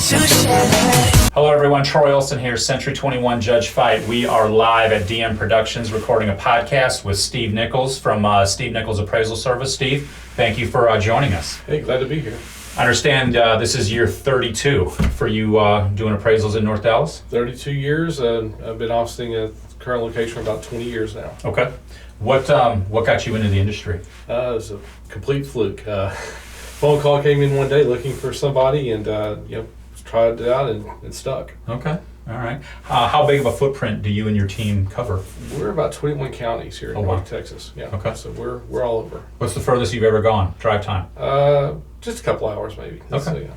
Hello everyone, Troy Olson here, Century 21 Judge Fight. We are live at DM Productions recording a podcast with Steve Nichols from Steve Nichols Appraisal Service. Steve, thank you for joining us. Hey, glad to be here. I understand this is year 32 for you doing appraisals in North Dallas? 32 years, and I've been officing at the current location for about 20 years now. Okay. What got you into the industry? It was a complete fluke. Phone call came in one day looking for somebody, and tried it out and it stuck. Okay. All right. How big of a footprint do you and your team cover? We're about 21 counties here in North Texas. Yeah. Okay. So we're all over. What's the furthest you've ever gone, drive time? Just a couple hours maybe. Okay.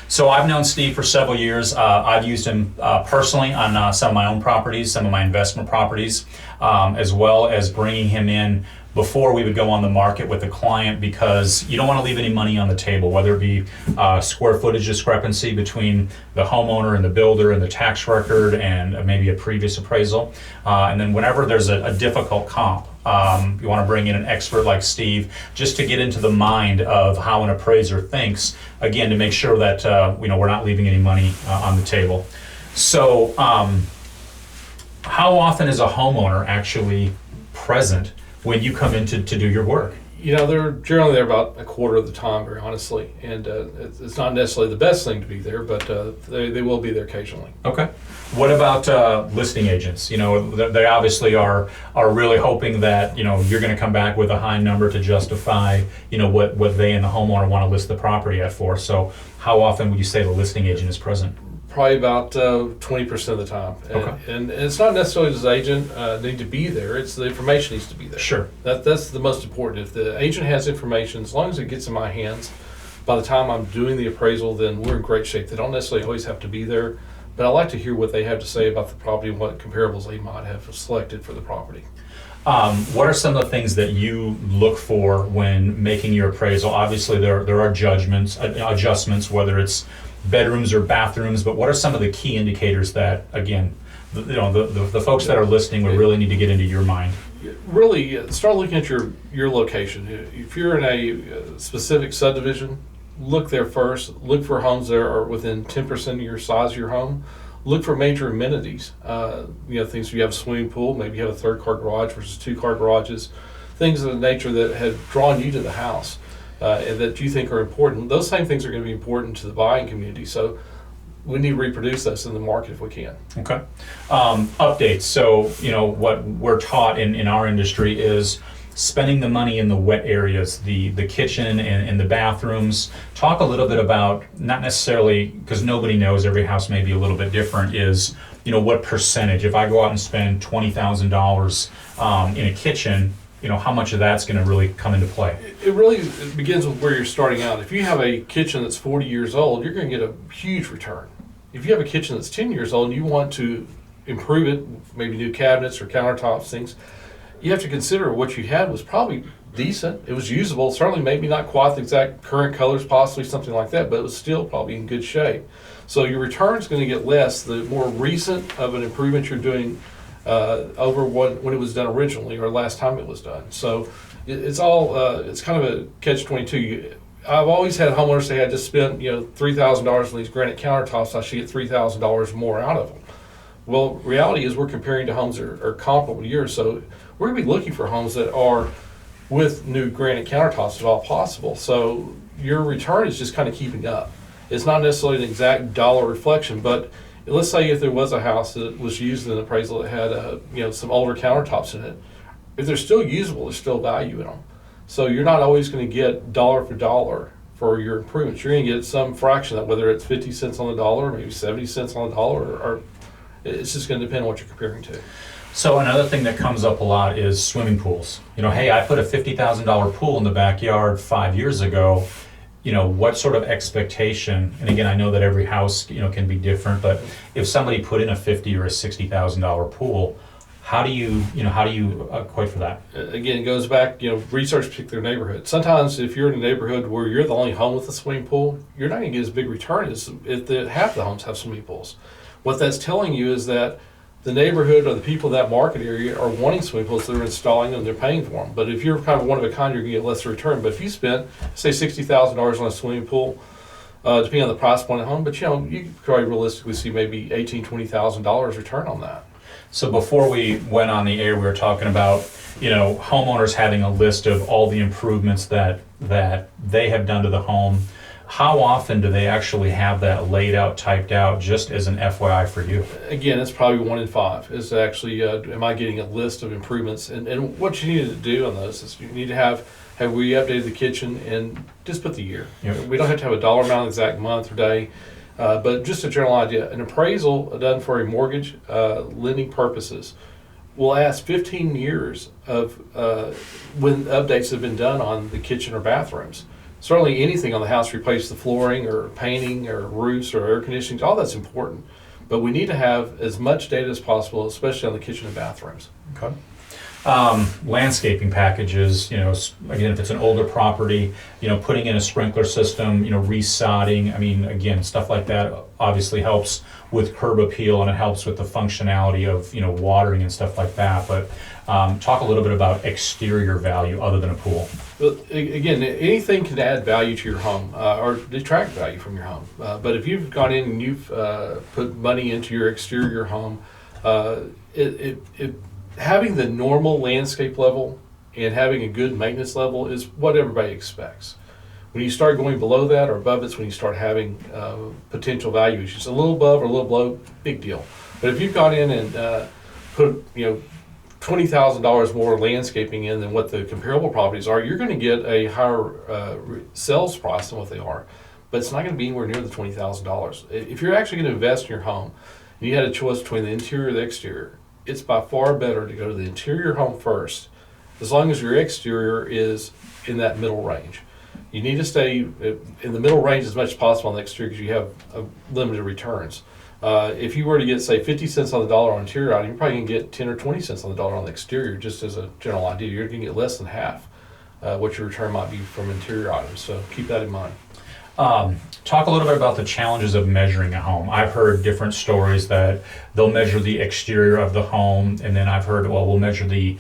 So I've known Steve for several years. I've used him personally on some of my own properties, some of my investment properties, as well as bringing him in before we would go on the market with the client, because you don't want to leave any money on the table, whether it be square footage discrepancy between the homeowner and the builder and the tax record and maybe a previous appraisal. And then whenever there's a difficult comp, you want to bring in an expert like Steve just to get into the mind of how an appraiser thinks, again, to make sure that we're not leaving any money on the table. So how often is a homeowner actually present when you come in to do your work? They're generally there about a quarter of the time, very honestly, and it's not necessarily the best thing to be there, but they will be there occasionally. Okay. What about listing agents? They obviously are really hoping that you're going to come back with a high number to justify what they and the homeowner want to list the property at for. So how often would you say the listing agent is present? Probably about 20% of the time. Okay. And it's not necessarily does the agent need to be there, it's the information needs to be there. Sure. That's the most important. If the agent has information, as long as it gets in my hands, by the time I'm doing the appraisal, then we're in great shape. They don't necessarily always have to be there, but I like to hear what they have to say about the property and what comparables they might have selected for the property. What are some of the things that you look for when making your appraisal? Obviously, there are adjustments, whether it's bedrooms or bathrooms, but what are some of the key indicators that, again, the folks that are listening would really need to get into your mind? Really, start looking at your location. If you're in a specific subdivision, look there first. Look for homes that are within 10% of your size of your home. Look for major amenities. Things you have a swimming pool, maybe you have a 3-car garage versus 2-car garages, things of the nature that have drawn you to the house. And that you think are important. Those same things are going to be important to the buying community. So we need to reproduce those in the market if we can. Okay. Updates. So, what we're taught in our industry is spending the money in the wet areas, the kitchen and the bathrooms. Talk a little bit about, not necessarily, because nobody knows, every house may be a little bit different, is, what percentage. If I go out and spend $20,000 in a kitchen, how much of that's going to really come into play? It really begins with where you're starting out. If you have a kitchen that's 40 years old, you're going to get a huge return. If you have a kitchen that's 10 years old and you want to improve it, maybe new cabinets or countertops, things, you have to consider what you had was probably decent. It was usable, certainly maybe not quite the exact current colors, possibly something like that, but it was still probably in good shape. So your return is going to get less the more recent of an improvement you're doing over when it was done originally or last time it was done. So it's kind of a catch-22. I've always had homeowners say, I just spent $3,000 on these granite countertops, I should get $3,000 more out of them. Well, reality is we're comparing to homes that are comparable to yours, so we're going to be looking for homes that are with new granite countertops if all possible. So your return is just kind of keeping up. It's not necessarily an exact dollar reflection, but let's say if there was a house that was used in an appraisal that had some older countertops in it, if they're still usable, there's still value in them. So you're not always going to get dollar for dollar for your improvements. You're going to get some fraction of that, whether it's 50 cents on the dollar, maybe 70 cents on the dollar, or it's just going to depend on what you're comparing to. So another thing that comes up a lot is swimming pools. Hey, I put a $50,000 pool in the backyard 5 years ago. What sort of expectation, and again, I know that every house, can be different, but if somebody put in a $50,000 or a $60,000 pool, how do you equate for that? Again, it goes back, research particular neighborhood. Sometimes if you're in a neighborhood where you're the only home with a swimming pool, you're not going to get as big return as if half the homes have swimming pools. What that's telling you is that the neighborhood or the people in that market area are wanting swimming pools, they're installing them, they're paying for them. But if you're kind of one of a kind, you're going to get less return. But if you spent, say, $60,000 on a swimming pool, depending on the price point of the home. But you could probably realistically see maybe $18,000-$20,000 return on that. So before we went on the air, we were talking about, homeowners having a list of all the improvements that they have done to the home. How often do they actually have that laid out, typed out, just as an FYI for you? Again, it's probably 1 in 5 is actually, am I getting a list of improvements? And what you need to do on those is you need to have we updated the kitchen, and just put the year. Yep. We don't have to have a dollar amount, exact month or day, but just a general idea. An appraisal done for a mortgage lending purposes will ask 15 years of when updates have been done on the kitchen or bathrooms. Certainly anything on the house, replace the flooring or painting or roofs or air conditioning, all that's important. But we need to have as much data as possible, especially on the kitchen and bathrooms. Okay. Landscaping packages, again, if it's an older property, putting in a sprinkler system, resodding, again, stuff like that obviously helps with curb appeal, and it helps with the functionality of, watering and stuff like that. But talk a little bit about exterior value other than a pool. Well, again, anything can add value to your home or detract value from your home. But if you've gone in and you've put money into your exterior home, having the normal landscape level and having a good maintenance level is what everybody expects. When you start going below that or above, it's when you start having potential value issues. A little above or a little below, big deal. But if you've gone in and put $20,000 more landscaping in than what the comparable properties are, you're going to get a higher sales price than what they are. But it's not going to be anywhere near the $20,000. If you're actually going to invest in your home and you had a choice between the interior or the exterior, it's by far better to go to the interior home first, as long as your exterior is in that middle range. You need to stay in the middle range as much as possible on the exterior because you have limited returns. If you were to get, say, 50 cents on the dollar on interior item, you're probably going to get 10 or 20 cents on the dollar on the exterior, just as a general idea. You're going to get less than half what your return might be from interior items. So keep that in mind. Talk a little bit about the challenges of measuring a home. I've heard different stories that they'll measure the exterior of the home, and then I've heard, we'll measure the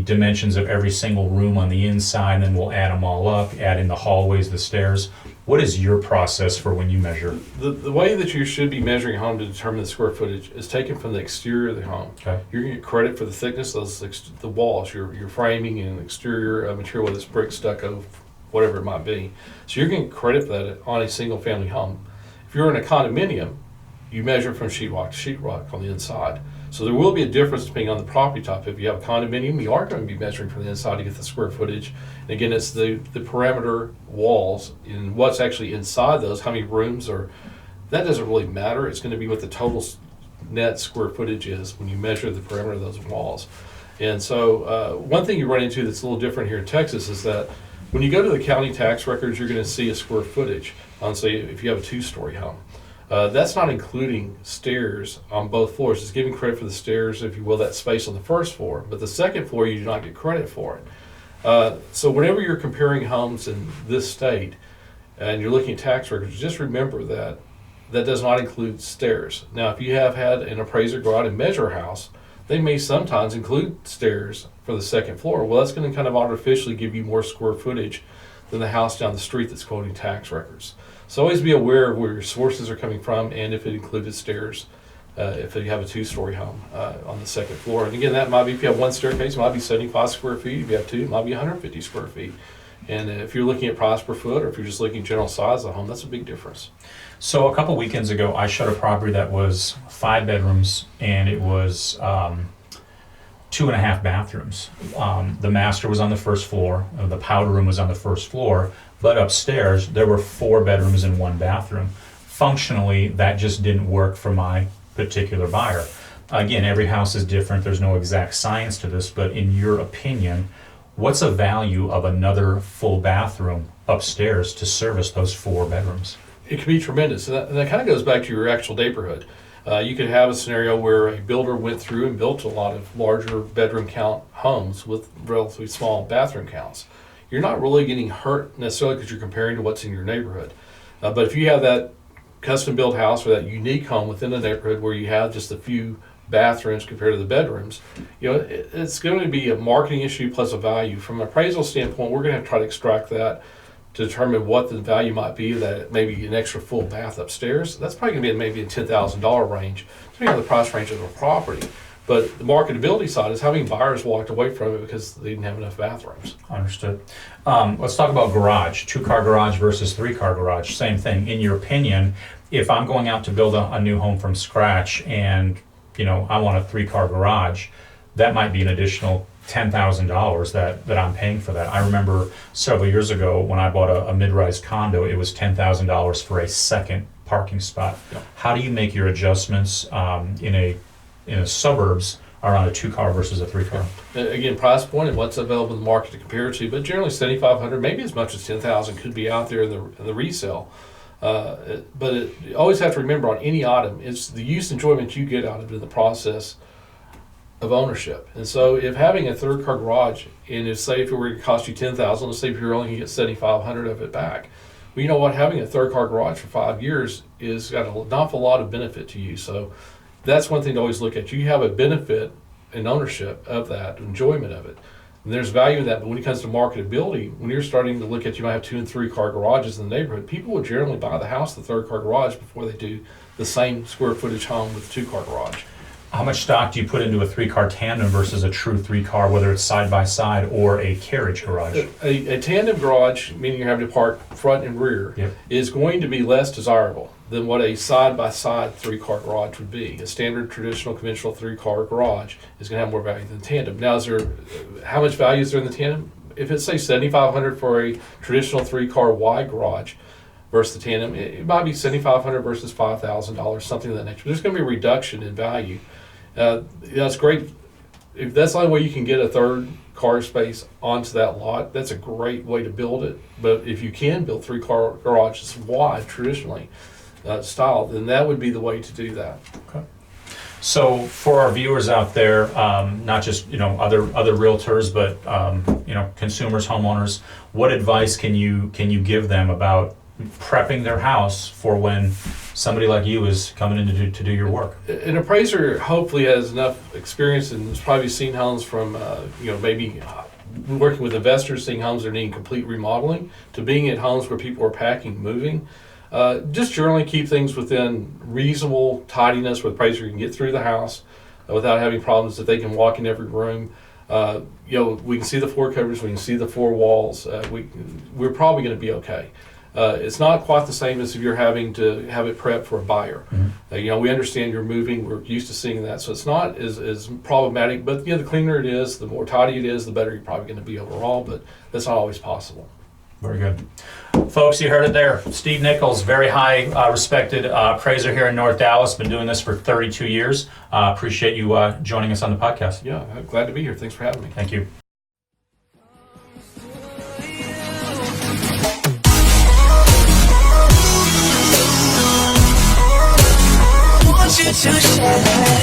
dimensions of every single room on the inside, and then we'll add them all up, add in the hallways, the stairs. What is your process for when you measure? The way that you should be measuring a home to determine the square footage is taken from the exterior of the home. Okay. You're going to get credit for the thickness of the walls, your framing and exterior material, whether it's brick, stucco, whatever it might be. So you're getting credit for that on a single family home. If you're in a condominium, you measure from sheetrock to sheetrock on the inside. So there will be a difference depending on the property type. If you have a condominium, you are going to be measuring from the inside to get the square footage. And again, it's the perimeter walls and what's actually inside those, how many rooms are, that doesn't really matter. It's going to be what the total net square footage is when you measure the perimeter of those walls. And so one thing you run into that's a little different here in Texas is that when you go to the county tax records, you're going to see a square footage on, say, if you have a 2-story home. That's not including stairs on both floors. It's giving credit for the stairs, if you will, that space on the first floor. But the second floor, you do not get credit for it. So whenever you're comparing homes in this state and you're looking at tax records, just remember that that does not include stairs. Now, if you have had an appraiser go out and measure a house, they may sometimes include stairs for the second floor. Well, that's going to kind of artificially give you more square footage than the house down the street that's quoting tax records. So always be aware of where your sources are coming from and if it included stairs, if you have a 2-story home on the second floor. And again, that might be, if you have one staircase, it might be 75 square feet. If you have 2, it might be 150 square feet. And if you're looking at price per foot, or if you're just looking at general size of the home, that's a big difference. So a couple weekends ago, I showed a property that was 5 bedrooms, and it was 2.5 bathrooms. The master was on the first floor, the powder room was on the first floor, but upstairs there were 4 bedrooms and 1 bathroom. Functionally, that just didn't work for my particular buyer. Again, every house is different, there's no exact science to this, but in your opinion, what's the value of another full bathroom upstairs to service those 4 bedrooms? It can be tremendous. And that kind of goes back to your actual neighborhood. You could have a scenario where a builder went through and built a lot of larger bedroom count homes with relatively small bathroom counts. You're not really getting hurt necessarily because you're comparing to what's in your neighborhood. But if you have that custom built house or that unique home within the neighborhood where you have just a few bathrooms compared to the bedrooms, it's going to be a marketing issue plus a value. From an appraisal standpoint, we're going to have to try to extract that to determine what the value might be, that maybe an extra full bath upstairs, that's probably going to be in maybe a $10,000 range, depending on the price range of the property. But the marketability side is how many buyers walked away from it because they didn't have enough bathrooms. Understood. Let's talk about garage, 2-car garage versus 3-car garage. Same thing. In your opinion, if I'm going out to build a new home from scratch and, I want a 3-car garage, that might be an additional $10,000 that I'm paying for that. I remember several years ago when I bought a mid-rise condo, it was $10,000 for a second parking spot. Yeah. How do you make your adjustments in a suburbs around a 2-car versus a 3-car? Again, price point and what's available in the market to compare it to, but generally $7,500, maybe as much as $10,000 could be out there in the resale. But you always have to remember on any item, it's the use and enjoyment you get out of it in the process of ownership. And so if having a 3rd-car garage, and if it were to cost you $10,000, let's say if you're only going to get $7,500 of it back, well, you know what, having a 3rd-car garage for 5 years is got an awful lot of benefit to you. So that's one thing to always look at. You have a benefit and ownership of that, enjoyment of it. And there's value in that, but when it comes to marketability, when you're starting to look at, you might have 2- and 3-car garages in the neighborhood, people will generally buy the house, the 3rd-car garage, before they do the same square footage home with a 2-car garage. How much stock do you put into a 3-car tandem versus a true 3-car, whether it's side by side or a carriage garage? A tandem garage, meaning you're having to park front and rear, Yep. is going to be less desirable than what a side-by-side 3-car garage would be. A standard, traditional, conventional 3-car garage is going to have more value than tandem. Now, how much value is there in the tandem? If it's, say, $7,500 for a traditional 3-car wide garage versus the tandem, it might be $7,500 versus $5,000, something of that nature. But there's going to be a reduction in value. That's great. If that's the only way you can get a 3rd car space onto that lot, that's a great way to build it. But if you can build 3-car garages wide, traditionally style, then that would be the way to do that. Okay. So for our viewers out there, not just other realtors, but consumers, homeowners, what advice can you give them about prepping their house for when somebody like you is coming in to do your work? An appraiser hopefully has enough experience and has probably seen homes from maybe working with investors, seeing homes that are needing complete remodeling, to being at homes where people are packing, moving. Just generally keep things within reasonable tidiness where the appraiser can get through the house without having problems, that they can walk in every room. We can see the floor covers, we can see the 4 walls. We're probably going to be okay. It's not quite the same as if you're having to have it prepped for a buyer. Mm-hmm. We understand you're moving, we're used to seeing that, so it's not as problematic, but the cleaner it is, the more tidy it is, the better you're probably going to be overall, but that's not always possible. Very good. Folks, you heard it there. Steve Nichols, very high respected appraiser here in North Dallas, been doing this for 32 years. Appreciate you joining us on the podcast. Yeah, I'm glad to be here. Thanks for having me. Thank you. To share.